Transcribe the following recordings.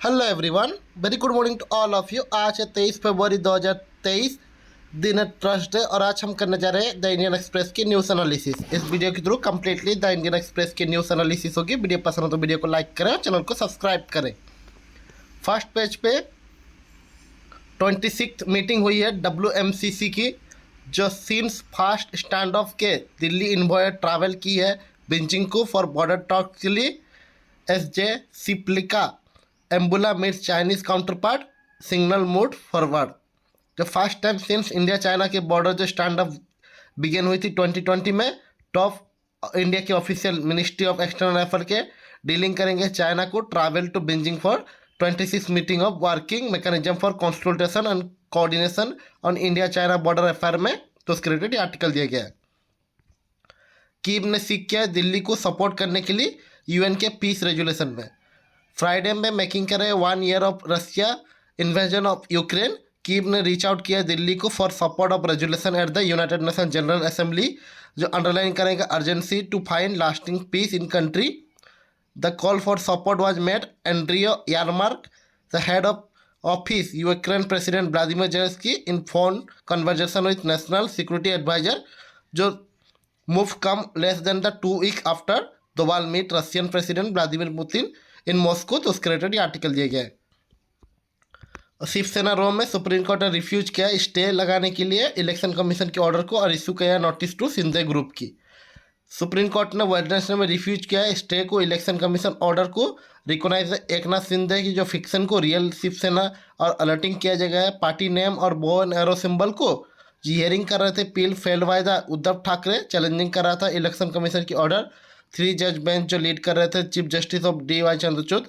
Hello everyone, very good morning to all of you. आज है 23 फरवरी 2023, दिन है थर्सडे और आज हम करने जा रहे हैं द इंडियन एक्सप्रेस की न्यूज़ एनालिसिस। इस वीडियो के through completely the Indian express की न्यूज़ एनालिसिस होगी। वीडियो पसंद हो तो वीडियो को लाइक करें और चैनल को सब्सक्राइब करें। फर्स्ट पेज पे 26th मीटिंग हुई है WMCC की, जो सीन्स फास्ट स्टैंड ऑफ के दिल्ली इन्वॉय ट्रैवल की है बीजिंग को फॉर बॉर्डर टॉक के लिए। SJ सिप्लिका एम्बुला meets Chinese counterpart, signal mood forward. जो first time since India China के बॉर्डर जो स्टैंड अप बिगेन हुई थी 2020 में, टॉप इंडिया के official ministry of external affair के डीलिंग करेंगे चाइना को travel to Beijing for 26 meeting of working mechanism for consultation and coordination on India China border affair में। तो उसके रिलेटेड आर्टिकल दिया गया है। कीव ने सीख किया है दिल्ली को सपोर्ट करने के लिए UN के पीस रेजोल्यूशन में। फ्राइडे में मेकिंग करे 1 year of Russia invasion of Ukraine. Kyiv ने रीच आउट किया दिल्ली को for support of resolution at the United Nation General Assembly, जो अंडरलाइन करेगा urgency to find lasting peace in country. The call for support was made Andriy Yermak, the head of office Ukraine president Volodymyr Zelensky in phone conversation with national security adviser, जो move come less than the 2 week after Doval meet Russian president Vladimir Putin in Moscow. तो उसके related article दिया गया है। शिवसेना रोम में supreme court ने refuse किया stay लगाने के लिए इलेक्शन कमीशन के ऑर्डर को और इशू किया नोटिस टू सिंधे ग्रुप की। सुप्रीम कोर्ट ने वेडनेसडे में रिफ्यूज किया है स्टे को इलेक्शन कमीशन ऑर्डर को रिकॉग्नाइज एकनाथ शिंदे की जो फिक्शन को रियल शिवसेना और अलर्टिंग किया गया है पार्टी नेम और बो एंड एरो सिंबल को। हियरिंग कर रहे थे plea filed by the Uddhav Thackeray, challenging कर रहा था इलेक्शन कमीशन की ऑर्डर। 3 जज बेंच जो लीड कर रहे थे chief justice of DY Chandrachud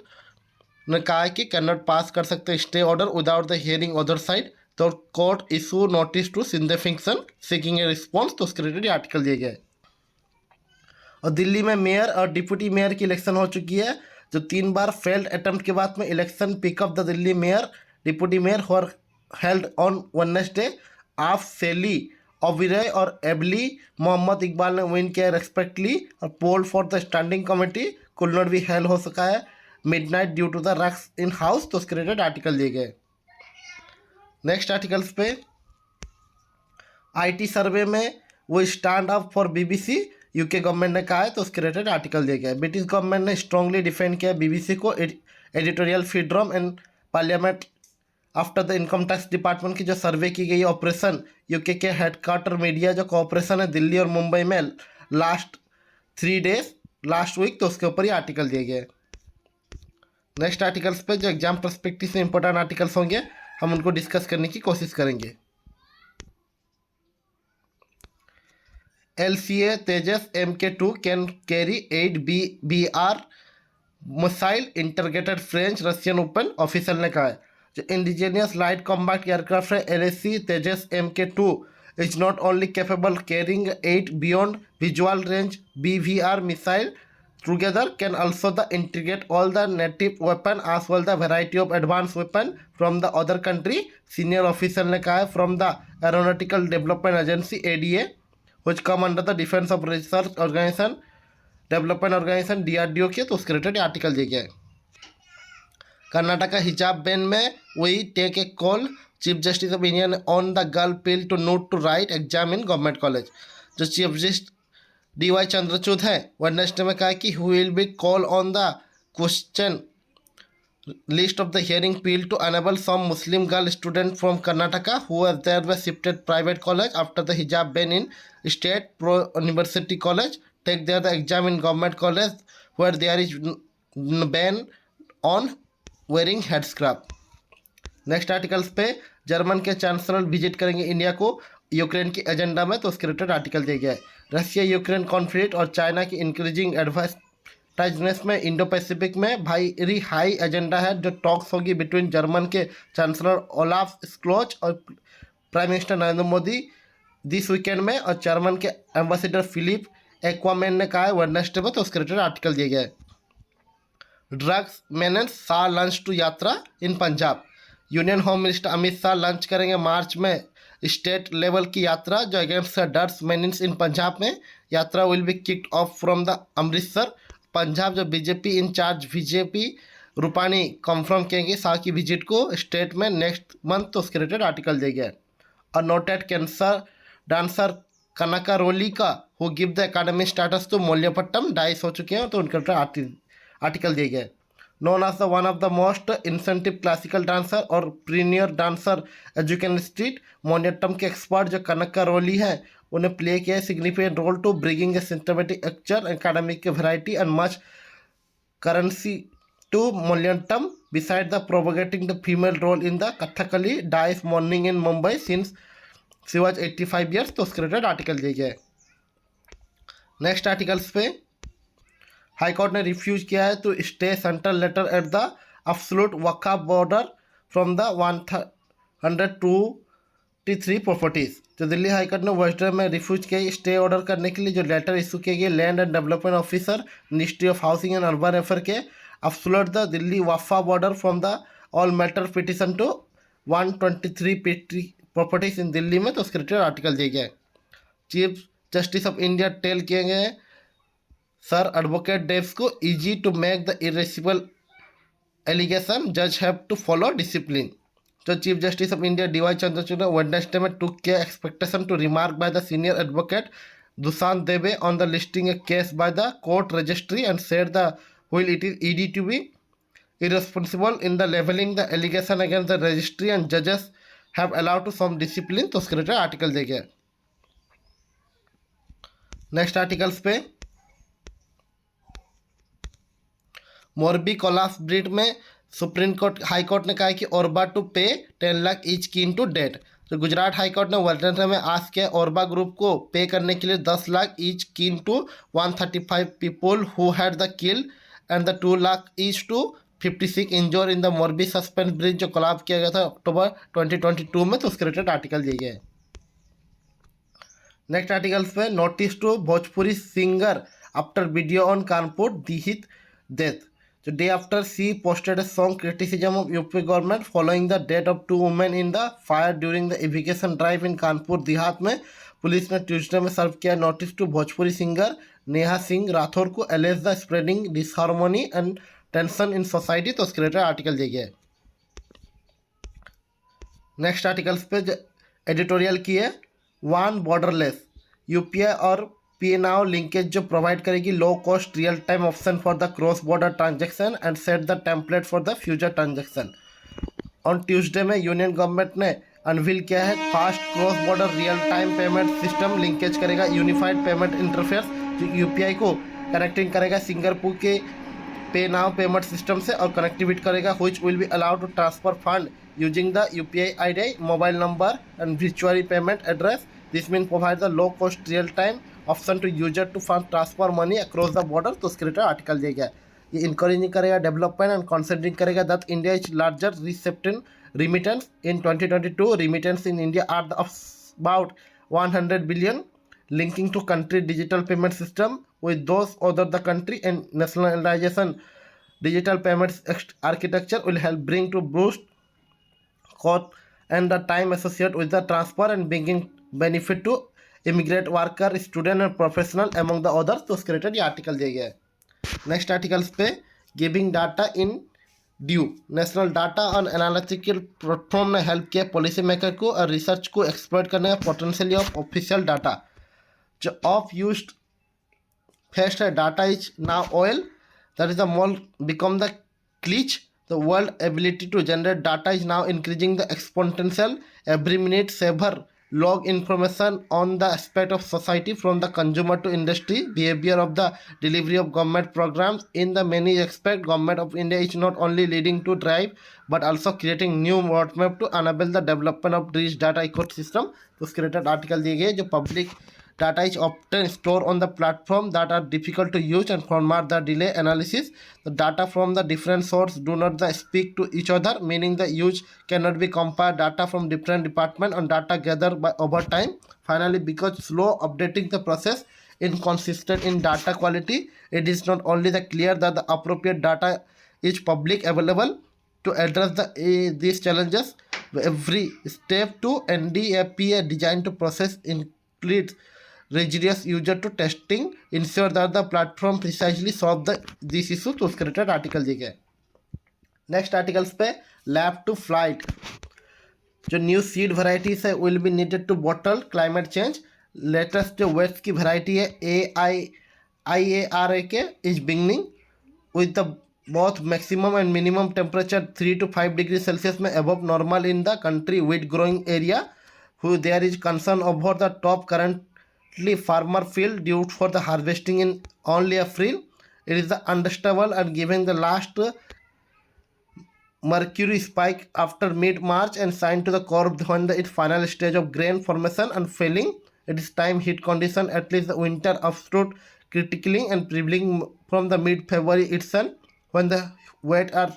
ने कहा कि कैन नॉट पास कर सकते stay order without the hearing other side. तो court issue notice to Shinde faction seeking a response. तो उसके रिलेटेड आर्टिकल दिया गया है। और दिल्ली में मेयर और डिप्टी मेयर की इलेक्शन हो चुकी है, जो 3 बार फेल्ड अटेम्प्ट के बाद में election pick up the Delhi mayor deputy mayor were held on Wednesday. आप सेली ओबिरॉय और एबली मोहम्मद इकबाल ने विन किया रेस्पेक्टली, और poll for the standing committee could not भी हेल्ड हो सका है midnight due to the ruckus in house. तो उसके रिलेटेड आर्टिकल दिए गए। नेक्स्ट आर्टिकल्स पे IT सर्वे में वो stand up for BBC UK government ने कहा है। तो उसके रिलेटेड आर्टिकल दिया गया है। ब्रिटिश गवर्नमेंट ने स्ट्रांगली डिफेंड किया BBC को editorial freedom and parliament after the income tax department की जो सर्वे की गई ऑपरेशन UK के हेडक्वार्टर मीडिया जो कोऑपरेशन है दिल्ली और मुंबई में लास्ट 3 डेज लास्ट वीक। तो उसके ऊपर ही आर्टिकल दिए गए। नेक्स्ट आर्टिकल्स पे जो एग्जाम पर्सपेक्टिव से इंपॉर्टेंट आर्टिकल्स होंगे हम उनको डिस्कस करने की कोशिश करेंगे। LCA Tejas MK2 can carry 8 BR missile integrated French Russian open official ने कहा है। जो इंडिजीनियस लाइट कॉम्बैट एयरक्राफ्ट है LAC Tejas MK2 is not only capable carrying 8 beyond visual range BVR missile together can also the integrate all the native weapon as well the variety of advanced weapon from the other country, senior official ने कहा है from the aeronautical development agency ADA which come under the defense of research organization development organisation DRDO के। तो उसके related article दिया गया है। कर्नाटका हिजाब बैन में वही take a call chief justice of India on the girl plea to note to write exam in government college. जो चीफ जस्टिस DY चंद्रचूड़ है वेडनेसडे में कहा कि who will be call on the question list of the hearing plea to enable some Muslim girl student from Karnataka who are there way shifted private college after the हिजाब ban in state pro university college take their the exam in government college where there is ban on wearing headscarf। Next articles पे German के chancellor visit करेंगे India को Ukraine की agenda में। तो उसके related article दिया गया है। रशिया यूक्रेन कॉन्फ्लिक्ट और चाइना की इंक्रीजिंग एडवांटेजनेस में इंडो पैसिफिक में भारी हाई एजेंडा है, जो टॉक्स होगी बिटवीन जर्मन के चांसलर ओलाफ स्क्लोज और prime minister Narendra Modi this weekend में, और जर्मन के एम्बेसडर फिलिप एक्वामैन ने कहा है वेडनेसडे में। तो उसके रिलेटेड आर्टिकल दिया गया है। Drugs menace Shah launch to yatra in Punjab. Union home minister Amit Shah launch करेंगे मार्च में स्टेट लेवल की यात्रा जो against drugs menace in Punjab में। Yatra will be kicked off from the Amritsar. Punjab जो BJP incharge BJP Rupani confirm किएंगे शाह की विजिट को स्टेट में नेक्स्ट मंथ, तो उसके रिलेटेड आर्टिकल दिया गया। और noted cancer dancer Kanaka Roli का who give the academy status to Mohiniyattam dies हो चुके हैं, तो उनके रिलेटेड आर्टिकल दिए गए। Known as the one of the most incentive classical dancer और premier dancer education street Mohiniyattam के एक्सपर्ट जो कनका रोली है उन्हें प्ले किया significant role to bringing a systematic actual academic variety and much currency to Moliniyattam, besides the propagating the female role in the Kathakali dance mourning in Mumbai since she was 85 years, तो उसके related article दिए गए। Next articles पे high court ने refuse किया है to stay central letter at the absolute Waqf board from the 123 properties. तो Delhi high court ने वेस्टर्न में रिफ्यूज किया स्टे ऑर्डर करने के लिए जो लेटर इशू किए गए land and development officer ministry of housing and urban affair के absolute the Delhi Wafa border from the all matter petition to 123 properties in Delhi में, तो उसके रिलेटेड आर्टिकल दिए गए। Chief justice of India tell किए गए सर एडवोकेट डेव्स को easy to make the irascible allegation जज हैव टू फॉलो डिसिप्लिन। तो chief justice of India D Y Chandrachud Wednesday में टुक के expectation to remark by the senior advocate Dushyant Dave on the listing a case by the court registry and said the will it is ED to be irresponsible in the leveling the allegation against the registry and judges have allowed to some discipline, तो उसके related article दे गया। Next articles पे Morbi collapse bridge में supreme court high court ने कहा है कि Oreva to pay 10 lakh each kin to date. तो गुजरात हाई कोर्ट ने वेडनेसडे में आज के ओरबा ग्रुप को पे करने के लिए 10 lakh each kin to 135 people who had the kill and the 2 lakh each to 56 injured in the Morbi suspense bridge जो कोलाप्स किया गया था अक्टूबर 2022 में, तो उसके रिलेटेड आर्टिकल दिए गए। नेक्स्ट आर्टिकल्स पे notice to Bhojpuri singer after video on Kanpur Dehat death. So day after she posted a song criticism of UP government following the death of 2 women in the fire during the evacuation drive in Kanpur Dehat में, police ने Tuesday में serve किया notice to Bhojpuri singer Neha Singh Rathore को allege the spreading disharmony and tension in society, तो उसके related article दिए गए। Next articles पे एडिटोरियल की है वन बॉर्डरलेस यूपीआई और पीएनआउ लिंकेज जो प्रोवाइड करेगी low cost real time option for the cross border transaction and set the template for the future transaction. On Tuesday में यूनियन गवर्नमेंट ने अनवील किया है fast cross border real time payment system linkage करेगा unified payment interface जो UPI को connecting करेगा Singapore के PayNow payment system से और कनेक्टिविटी करेगा which will be allowed to transfer fund using the UPI ID mobile number and virtual payment address. This mean provide the low cost real time option to user to fund transfer money across the border, तो उसके related article दिया गया। ये encouraging करेगा development and concentrating करेगा that India is larger recipient remittance in 2022 remittance in India are about 100 billion linking to country digital payment system with those other the country and nationalization digital payments architecture will help bring to boost cost and the time associated with the transfer and bringing benefit to immigrant worker student and professional among the others, तो उसके related ये article दिया गया है। Next articles पे giving data in due national data on analytical platform ने help किया policy maker को और रिसर्च को एक्सप्लोर करने का पोटेंशियल ऑफ ऑफिशियल डाटा जो ऑफ यूज्ड फेस्ट है data is now oil that is the mole become the cliche the world ability to generate data is now increasing the exponential every minute several log information on the aspect of society from the consumer to industry behavior of the delivery of government programs in the many aspect government of India is not only leading to drive but also creating new roadmap to enable the development of rich data ecosystem, तो उसके related article दिए गए जो public data is often stored on the platform that are difficult to use and format the delay analysis. The data from the different sources do not speak to each other, meaning the use cannot be compared data from different departments and data gathered by over time. Finally, because slow updating the process inconsistent in data quality, it is not only the clear that the appropriate data is public available to address these challenges. Every step to NDAPA designed to process includes rigorous user to testing ensure that the platform precisely solve this issue, तो उसके related article दिए गए। Next articles पे lab to flight, जो new seed varieties है will be needed to battle climate change. Latest जो wheats की variety है IARAK is beginning with the both maximum and minimum temperature 3 to 5 degrees Celsius में above normal in the country wheat growing area, who there is concern about the top currently farmer field due for the harvesting in only April. It is the understandable and given the last mercury spike after mid-March and signed to the curve when the its final stage of grain formation and filling. It is time heat condition at least the winter upstroot critically and prevailing from the mid-February itself when the wet are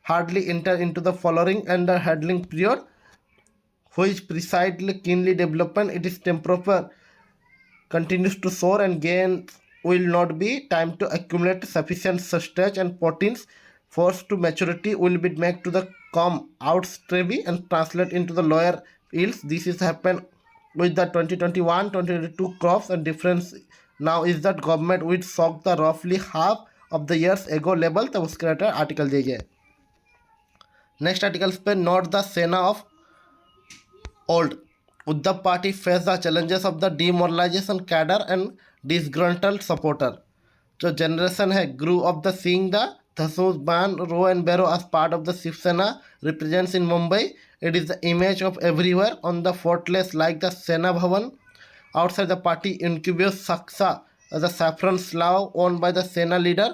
hardly enter into the following and the handling period, which precisely keenly development it is temperature continues to soar and gain will not be time to accumulate sufficient starch and proteins forced to maturity will be made to the come out strawberry and translate into the lower yields. This is happened with the 2021-2022 crops and difference now is that government will soak the roughly half of the years ago level तो उसके related article दिए। Next articles पे note the सेना of old. Uddhav party faced the challenges of the demoralization cadre and disgruntled supporter. जो generation है grew up the seeing the Dhasu's ban row and barrow as part of the Shiv Sena represents in Mumbai. It is the image of everywhere on the fortress like the Sena Bhavan. Outside the party incubus Saksa as a saffron slough owned by the Sena leader.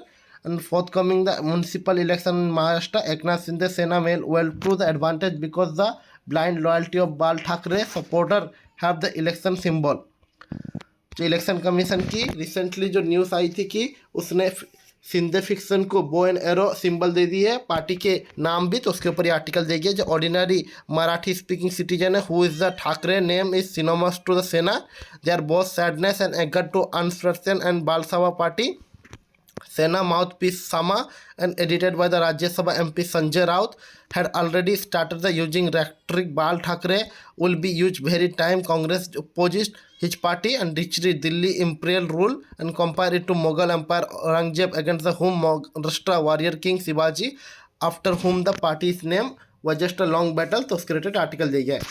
And forthcoming the municipal election in Maharashtra, Eknath Shinde Sena may well prove the advantage because the blind loyalty of Bal Thackeray supporter have the election symbol. जो election commission की recently जो news आई थी कि उसने Shinde fiction को बो and arrow symbol दे दी है party के नाम भी, तो उसके ऊपर ये आर्टिकल दे गया। जो ऑर्डिनरी मराठी स्पीकिंग सिटीजन है who is the Thackeray name is synonymous to the Sena, they are both sadness and एगर टू अनस्ट्रक्शन एंड बालसभा party Sena mouthpiece Sama and edited by the Rajya Sabha MP Sanjay Raut had already started the using rhetoric Bal Thackeray will be used very time Congress opposed his party and reached Delhi imperial rule and compare it to Mughal Empire Aurangzeb against the whom Maharashtra warrior king Shivaji after whom the party's name was just a long battle। तो उसके related article दिया गया है।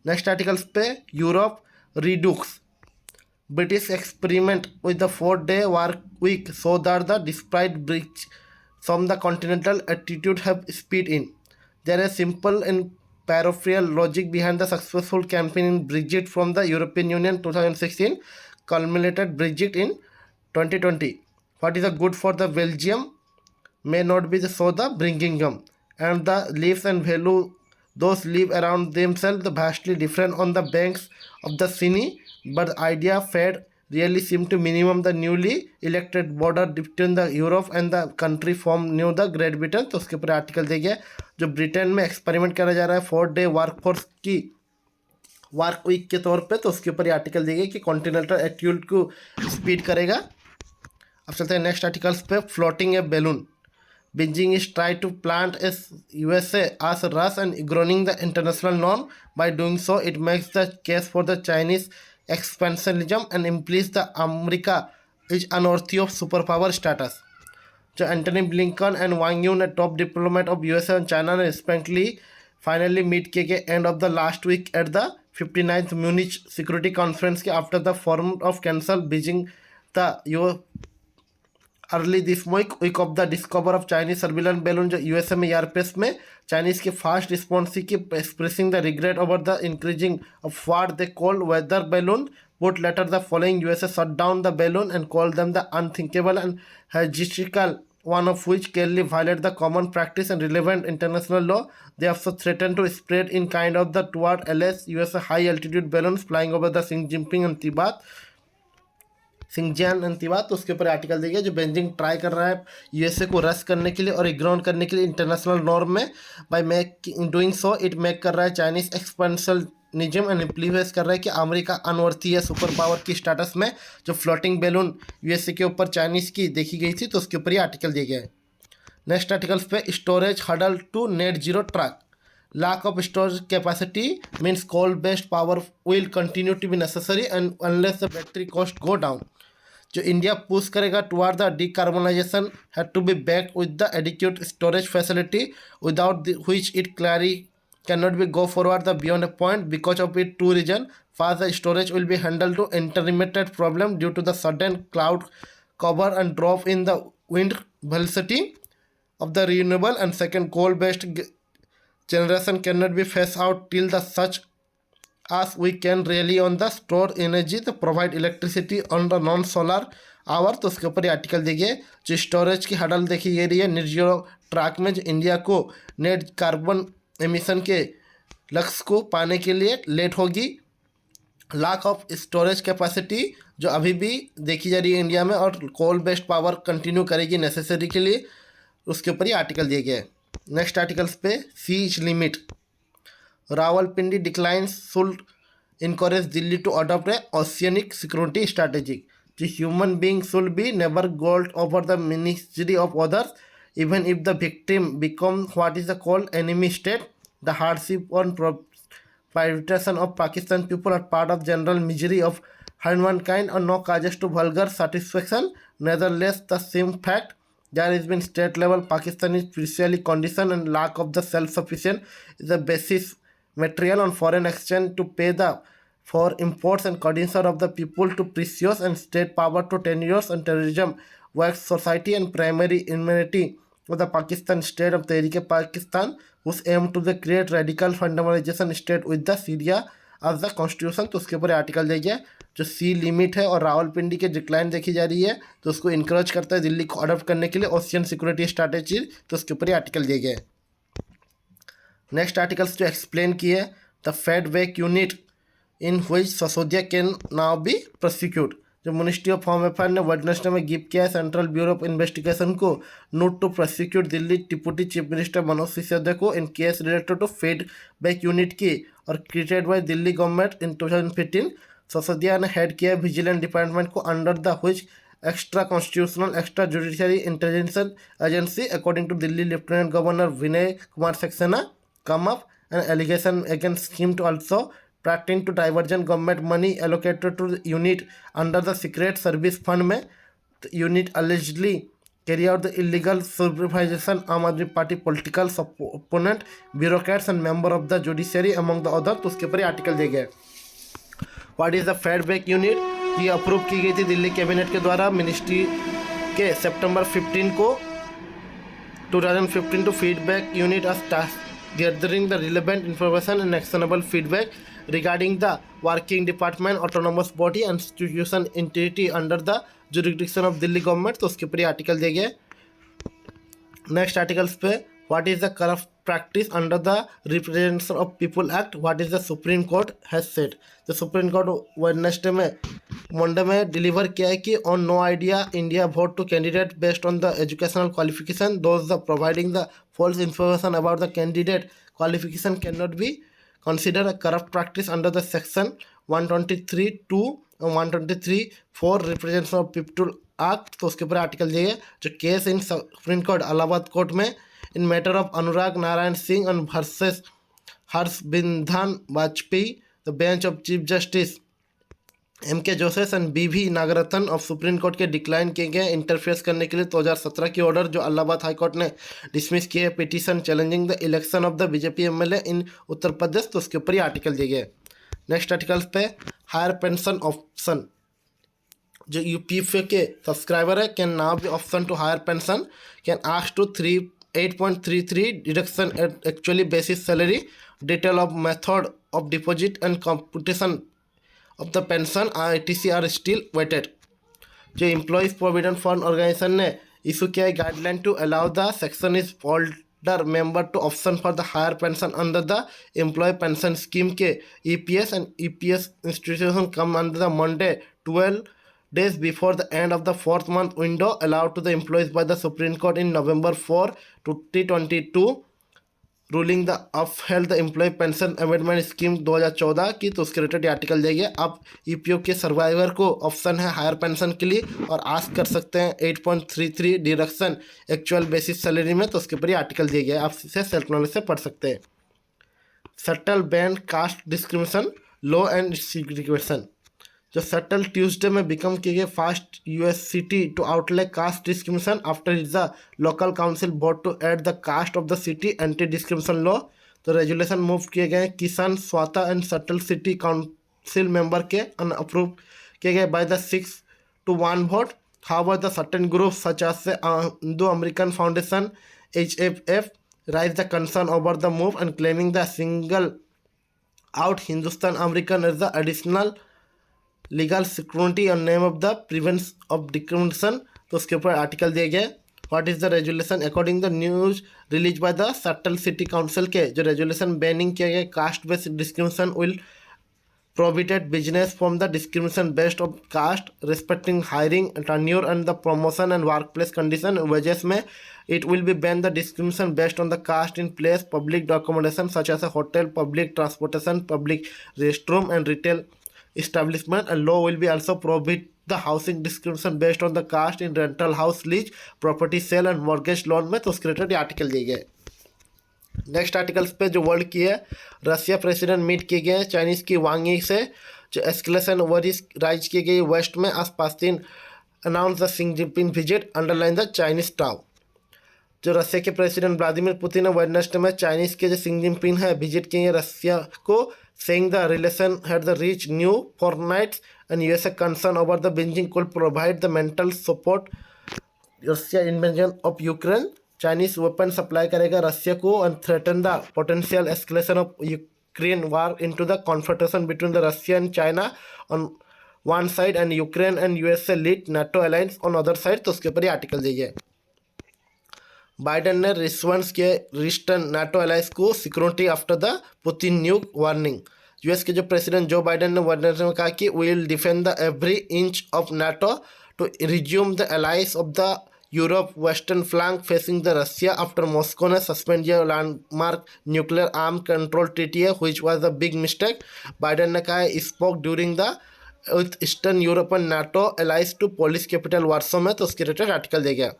Next articles पे Europe रिडुक्स British experiment with the 4-day work week so that the despite breach from the continental attitude have speed in. There is simple and peripheral logic behind the successful campaign in Brexit from the European Union 2016 culminated Brexit in 2020. What is the good for the Belgium may not be so the Birmingham and the lives and value those live around themselves vastly different on the banks of the Sini, but the idea fed really seemed to minimum the newly elected border between the Europe and the country form new the great Britain. तो उसके ऊपर article दे गया जो Britain में experiment करा जा रहा है 4-day वर्कफोर्स की वर्क वीक के तौर पे, तो उसके ऊपर ये आर्टिकल दे गया कि कॉन्टिनेंटल एटीट्यूड को स्पीड करेगा। अब चलते हैं नेक्स्ट आर्टिकल्स पे। Floating A balloon, Beijing is trying to plant its USA as Russia and ignoring the international norm. By doing so, it makes the case for the Chinese expansionism and implies the America is unworthy of superpower status. So Antony Blinken and Wang Yi, a top diplomat of USA and China, respectively, finally meet के end of the last week at the 59th Munich Security Conference after the forum of cancel Beijing the early this week of the discover of Chinese surveillance balloon जो USA में airspace में Chinese के fast response की expressing the regret over the increasing of what they called weather balloon would later the following USA shut down the balloon and called them the unthinkable and hysterical, one of which clearly violate the common practice and relevant international law. They also threatened to spread in kind of the toward LS USA high altitude balloons flying over the Xi Jinping and Tibet सिंगजियान अंतिवाद। तो उसके ऊपर article दिया गया जो Beijing try कर रहा है USA को रस करने के लिए और इग्नोर करने के लिए इंटरनेशनल नॉर्म में by doing so it make कर रहा है चाइनीज एक्सपेंशनिज्म एंड इम्प्लीवेस कर रहा है कि अमेरिका अनवर्थी है सुपर पावर की स्टेटस में। जो फ्लोटिंग बैलून यूएसए के ऊपर चाइनीज की देखी गई थी तो उसके ऊपर ये आर्टिकल दिया गया है। नेक्स्ट आर्टिकल्स पे storage hurdle to net zero track, lack of storage capacity means coal based power will continue to be necessary and unless the battery cost go down. जो इंडिया पुश करेगा toward the decarbonisation had to be backed with the adequate storage facility without which it clearly cannot be go forward the beyond a point because of it two reason. First, the storage will be handled to intermittent problem due to the sudden cloud cover and drop in the wind velocity of the renewable, and second, coal based generation cannot be phased out till the such as we can rely on the stored energy to provide electricity on the non solar hour. तो उसके ऊपर ये article देखिए, जो storage की huddle देखिए ये रही है नेट जीरो ट्रैक में, जो इंडिया को नेट कार्बन एमिशन के लक्ष्य को पाने के लिए लेट होगी। लैक ऑफ स्टोरेज कैपेसिटी जो अभी भी देखी जा रही है इंडिया में, और कोल बेस्ड पावर कंटिन्यू करेगी नेसेसरी के लिए, उसके ऊपर ये आर्टिकल दिए गए। नेक्स्ट आर्टिकल्स पे seas limit, Rawalpindi declines should encourage Delhi to adopt a oceanic security strategy. The human being should be never gold over the ministry of others, even if the victim becomes what is called enemy state. The hardship on prioritization of Pakistan people are part of general misery of humankind and no causes to vulgar satisfaction. Nevertheless, the same fact there has been state level Pakistan is spiritually conditioned and lack of the self-sufficient is the basis material on foreign exchange to pay the for imports and condition of the people to precious and state power to tenures and terrorism works society and primary immunity of the Pakistan state of Tehreek-e-Pakistan whose aim to the create radical fundamentalization state with the Syria as the constitution। तो उसके ऊपर article देखिए, जो सी limit है और रावलपिंडी के decline देखी जा रही है, तो उसको इनकरेज करता है दिल्ली को अडॉप्ट करने के लिए ओशियन सिक्योरिटी स्ट्रैटेजी। तो उसके ऊपर आर्टिकल दिए गए। नेक्स्ट आर्टिकल्स जो एक्सप्लेन किए, the feedback unit in which Sisodia can now be prosecute. जो मिनिस्ट्री ऑफ होम अफेयर ने वेडनेसडे में गिव किया है सेंट्रल ब्यूरो ऑफ इन्वेस्टिगेशन को nod to prosecute Delhi deputy chief minister Manoj Sisodia को in case related to feedback unit की और created by Delhi government in 2015। Sisodia ने हेड किया विजिलेंस डिपार्टमेंट को under the which extra constitutional extra judiciary intelligence agency according to Delhi lieutenant governor Vinay Kumar Saxena come up an allegation against him to also pertaining to diversion government money allocated to the unit under the secret service fund में unit allegedly carry out the illegal supervision आम आदमी party political opponent bureaucrats and member of the judiciary among the other। तो उसके ऊपर article दिए गए। What is the feedback unit, ये approve की गई थी दिल्ली कैबिनेट के द्वारा मिनिस्ट्री के सितंबर 15 को 2015 to feedback unit as task gathering the relevant information and actionable feedback regarding the working department autonomous body and institution entity under the jurisdiction of Delhi government। तो उसके ऊपर आर्टिकल दिए गए। नेक्स्ट आर्टिकल्स पे, what is the corrupt practice under the representation of people act, what is the supreme court has said. तो supreme court Wednesday में Monday में deliver किया है कि on no idea India vote to candidate based on the educational qualification those the providing the false information about the candidate qualification can not be consider a corrupt practice under the section 123(2) और 123(4) representation of people act. तो उसके ऊपर article दिए जो case in supreme court Allahabad court में in matter of Anurag Narayan Singh and versus Harshvardhan Vajpayee the bench of chief justice M.K. Joseph and B.V. Nagarathna of supreme court के decline किए गए इंटरफेस करने के लिए 2017 की ऑर्डर जो इलाहाबाद हाई कोर्ट ने डिसमिस किए petition challenging the election of the BJP MLA in Uttar Pradesh. तो उसके ऊपर ही आर्टिकल दिए गए। नेक्स्ट आर्टिकल्स पे, हायर पेंशन ऑप्शन, जो UPF के सब्सक्राइबर है can now be option to higher pension can ask to 8.33 deduction at actually basis salary. Detail of method of deposit and computation of the pension etc are still waited। जो employees provident fund organisation ने issue किया है guideline to allow the section is holder member to option for the higher pension under the employee pension scheme के EPS and EPS institution come under the Monday 12 days before the end of the 4th month window allowed to the employees by the Supreme Court in November 4, 2022 ruling the upheld the employee pension amendment scheme 2014 की। तो उसके related article देंगे। अब EPO के survivor को option है higher pension के लिए और आस्क कर सकते हैं 8.33 डिडक्शन एक्चुअल बेसिस सैलरी में। तो उसके ऊपर ही आर्टिकल दिए गए, आप इसे सेल्फ नॉलेज से पढ़ सकते हैं। Seattle bans caste discrimination law and segregation, जो सटल ट्यूसडे में बिकम किए गए first US city to outlaw caste discrimination after is the local council vote to add the caste of the city anti discrimination law. तो resolution move किए गए Kshama Sawant and Seattle city council member के unapprove किए गए by the 6-1 vote। However, the certain groups such as the Indo-American Foundation (HFF) raised the concern over the move and claiming the single out Hindustan American as the additional legal security और name of the prevents of discrimination. तो उसके ऊपर article दिए गए। What is the resolution according the news release by the Seattle city council के जो resolution banning किए गए caste based discrimination will prohibited business from the discrimination based on caste, respecting hiring, tenure and the promotion and workplace condition wages में it will be ban the discrimination based on the caste in place public accommodation such as a hotel, public transportation, public restroom and retail establishment, and law will be also prohibit the housing discrimination based on the caste in rental house lease, property sale and mortgage loan में। तो उसके related article दिए गए। Next articles पे जो world की है Russia president meet किए गए चाइनीज़ की वांग यी से जो एस्केलेशन वरीज राइज किए गए वेस्ट में आज पास्तीन announce the Xi Jinping visit underline the Chinese tie. जो रशिया के प्रेसिडेंट व्लादिमीर पुतिन ने वेडनेसडे में चाइनीज़ के जो सी जिनपिंग है विजिट किए रशिया को saying the relation had the reach new frontiers and USA concern over the Beijing could provide the mental support Russia invasion of Ukraine. Chinese weapon supply करेगा Russia को and threaten the potential escalation of Ukraine war into the confrontation between the Russia and China on one side and Ukraine and USA lead NATO alliance on other side. तो उसके ऊपर ही article दिए। Biden ने response किए रिस्टर्न NATO alliance को security after the Putin न्यूक warning. US के जो प्रेसिडेंट जो बाइडेन ने वार्निंग में कहा कि we will defend the every inch of NATO to resume the alliance of the Europe western flank facing the Russia after Moscow ने suspend किया landmark nuclear arm control treaty है which was a big mistake. Biden ने कहा spoke during the with eastern Europe and NATO allies to Polish capital Warsaw में। तो उसके related article दिया गया।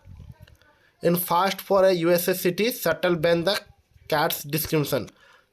In first for a USA city subtle ban the कैट्स discrimination.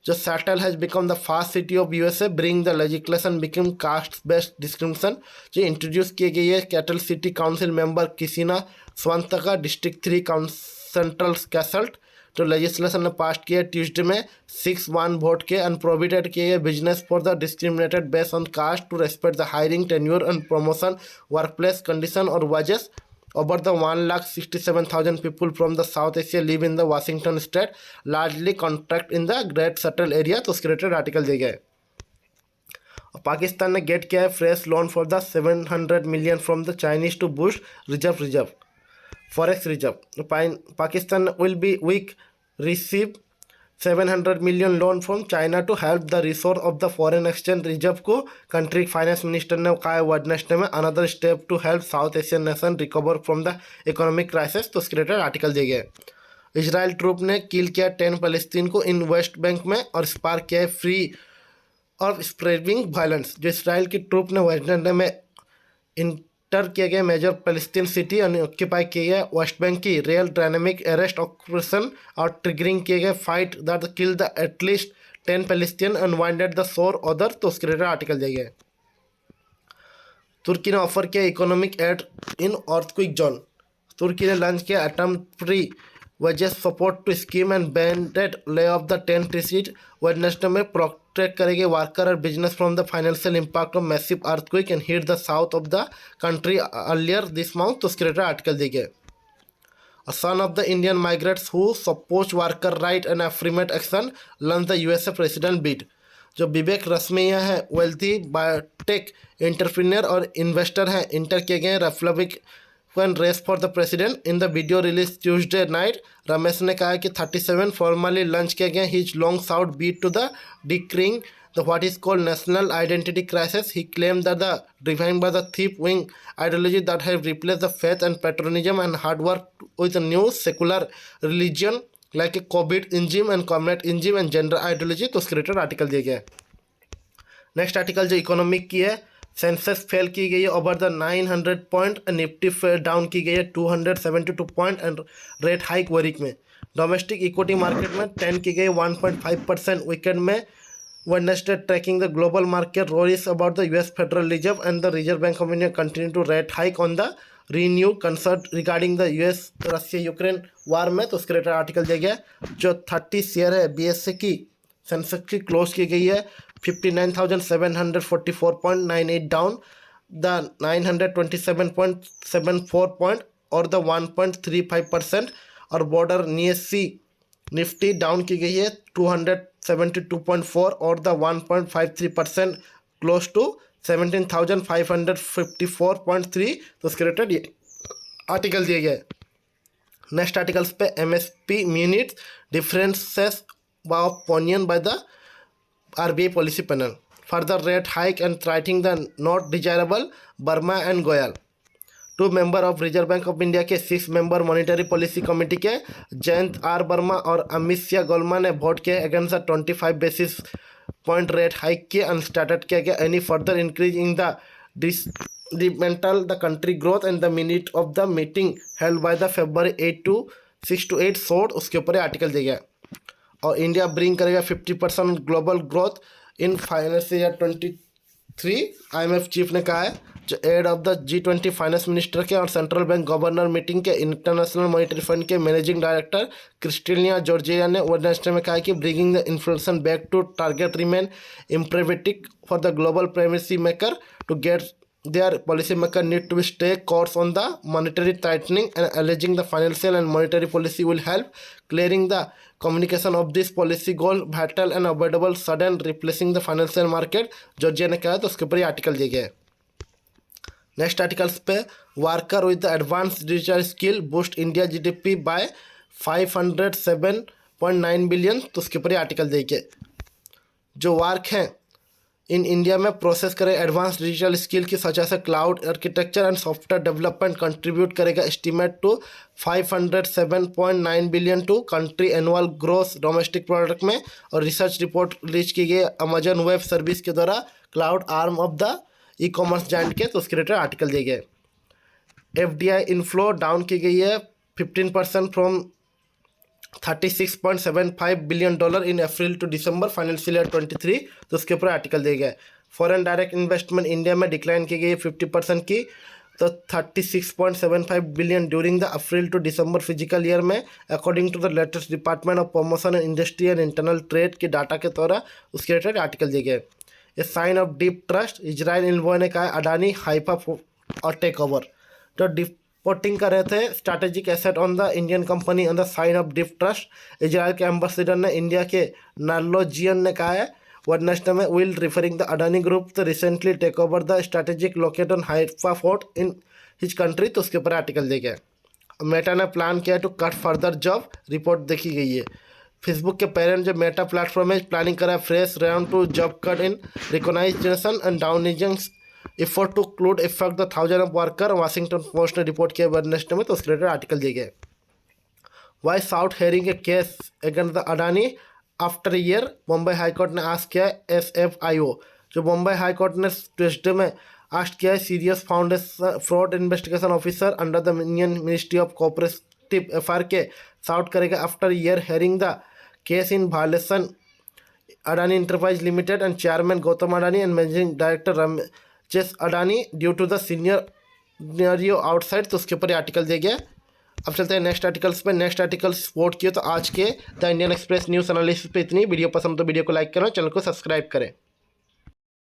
जो Seattle has become the first city of USA bring the legislation become caste based discrimination. जो introduce किए गए है Seattle city council member Kshama स्वांतका district 3 central कैसल्ट। जो legislation ने पास किया ट्यूसडे में 6-1 वोट के अनप्रोहिबिटेड किए गए business for the discriminated based on caste to respect the hiring tenure and promotion workplace condition और wages। Over the 1,67,000 people from the South Asia live in the Washington state, largely contract in the Great Settle area। तो उसके related article दिए गए। पाकिस्तान ने get किया है fresh loan for the 700 million from the Chinese to boost reserve forex reserve. Pakistan will be week receive 700 million loan from China to help the resource of the foreign exchange reserve को country finance minister ने कहा है Wednesday में another step to help South Asian nation recover from the economic crisis. तो उसके related article दिए गए। Israel troop ने किल किया 10 फलस्तीन को इन वेस्ट बैंक में और स्पार्क किया है फ्री ऑफ स्प्रेडिंग वायलेंस। जो इसराइल की ट्रूप ने वेडनेसडे में इंटर किए गए मेजर फलस्तीन सिटी और ऑक्यूपाई किए गए वेस्ट बैंक की रियल डायनेमिक अरेस्ट ऑपरेशन और ट्रिगरिंग किए गए fight that kill the at least 10 Palestine and winded the सोर अदर। तो उसके रिलेटेड आर्टिकल दिए गए। तुर्की ने ऑफर किया economic aid in earthquake zone. तुर्की ने लॉन्च किया एटम free wages support to scheme and banded lay off the 10 seat. Wednesday में प्रोटेक्ट करेंगे वर्कर और business from the financial impact of massive earthquake and hit the south of the country earlier this month. तो उसके related article दिए गए। A son of the Indian migrants who support worker right and affirmative action launched the USA president bid। जो विवेक रश्मिया है wealthy biotech entrepreneur और investor हैं enter किए गए Republican race for the president. In the video release Tuesday night Ramesh ने कहा कि 37 formally launch किए गए his long shot bid to the डिक्रिंग the what is called national identity crisis। He claimed that the driven by the thief wing ideology that have replaced the faith and patriotism and hard work with a new secular religion like a COVID-ism and communist-ism and gender ideology। तो उसके related article दिए गए। Next article जो economic की है Sensex fail की गई है over the 900 point, Nifty down की गई है 272 point and rate hike week में। डोमेस्टिक इक्विटी मार्केट में 10 की गई 1.5% वीकेंड में Wednesday, tracking the global market worries about the US Federal Reserve and the Reserve Bank of India continue to rate hike on the renewed concern regarding the US Russia Ukraine वार में। तो उसके related article दिया गया। जो 30 share है BSE की Sensex की close की गई है 59,744.98 डाउन द 927.74 पॉइंट और द 1.35%। और बॉर्डर निफ्टी डाउन की गई है 272.4 और द 1.53% क्लोज टू 17,554.3। तो उसके रिलेटेड आर्टिकल दिए गए। नेक्स्ट आर्टिकल्स पे MSP minutes differences of opinion by the RBI policy panel further rate hike and threatening the not desirable Verma and Goyal. 2 member of reserve bank of India के 6 member monetary policy committee के Jayant R Verma और अमित सिंह गोलमा ने vote किए against the 25 basis point rate hike किए and started किया गया any further increase in the dismantle the country growth and the minute of the meeting held by the February 6 to 8 short. उसके ऊपर article दिया गया। और India bring करेगा 50% global growth in financial year 23। IMF chief ने कहा है। जो head of the G20 finance minister के और सेंट्रल बैंक गवर्नर मीटिंग के इंटरनेशनल मॉनिटरी फंड के मैनेजिंग डायरेक्टर क्रिस्टेलिना जॉर्जिया ने वेडनेसडे में कहा कि bringing the inflation back to target remain imperative for the global policy maker to get their policy maker need to stay course on the monetary tightening and alleging the financial and monetary policy will help clearing the communication of this policy goal vital and avoidable sudden replacing the financial market। Georgieva ने कहा। तो उसके ऊपर ये article दिए गए। Next articles पे worker with the advance digital skill boost India GDP by 507.9 billion. तो उसके ऊपर आर्टिकल दिए गए। जो वर्क हैं इन इंडिया में प्रोसेस करें एडवांस डिजिटल स्किल की such as cloud architecture and software development contribute करेगा estimate to 507.9 billion to country annual growth domestic product में। और रिसर्च रिपोर्ट रिलीज की गई अमेजन वेब सर्विस के द्वारा cloud arm of the e-commerce giant के। तो उसके रिलेटेड आर्टिकल दिए गए। FDI इनफ्लो डाउन की गई है 15% from $36.75 billion in April to December financial year 23। तो उसके ऊपर आर्टिकल दिए गए। फॉरेन डायरेक्ट इन्वेस्टमेंट इंडिया में डिक्लाइन की गई है 50% की। तो 36.75 billion during the April to December physical year में according to the latest department of promotion and industry and internal trade के डाटा के द्वारा उसके रिलेटेड आर्टिकल दिए गए। A sign of deep trust Israel envoy ने कहा अडानी हाइपा और टेक ओवर। तो रिपोर्टिंग कर रहे थे strategic asset on the Indian company on the sign of deep trust. Israel के एम्बेसडर ने इंडिया के नार्लोजियन ने कहा है वेडनेसडे में will referring the Adani group the recently take over the strategic locate on Haifa fort in his country. तो उसके ऊपर आर्टिकल दिए गए। मेटा ने प्लान किया to cut further job report देखी गई है। फेसबुक के पेरेंट जो मेटा प्लेटफॉर्म है प्लानिंग करा fresh round to job cut in reorganization and downsizing effort to include effect the thousand of worker Washington Post ने रिपोर्ट किया वेडनेसडे में। तो उसके रिलेटेड आर्टिकल दिए गए। Why south hearing a case against the Adani after year Mumbai high court ने ask किया SFIO। जो मुंबई हाईकोर्ट ने ट्यूसडे में आस्क किया है serious foundation fraud investigation officer under the Indian ministry of cooperative affair के साउट करेगा after year hearing the case in violation Adani enterprise limited and chairman Gautam Adani and managing director Ramesh Adani due to the senior outside. तो उसके ऊपर article दिया गया। अब चलते हैं नेक्स्ट आर्टिकल्स पे। नेक्स्ट आर्टिकल स्पोर्ट किए तो आज के the Indian Express news analysis पे इतनी। वीडियो पसंद तो वीडियो को लाइक करें, चैनल को सब्सक्राइब करें।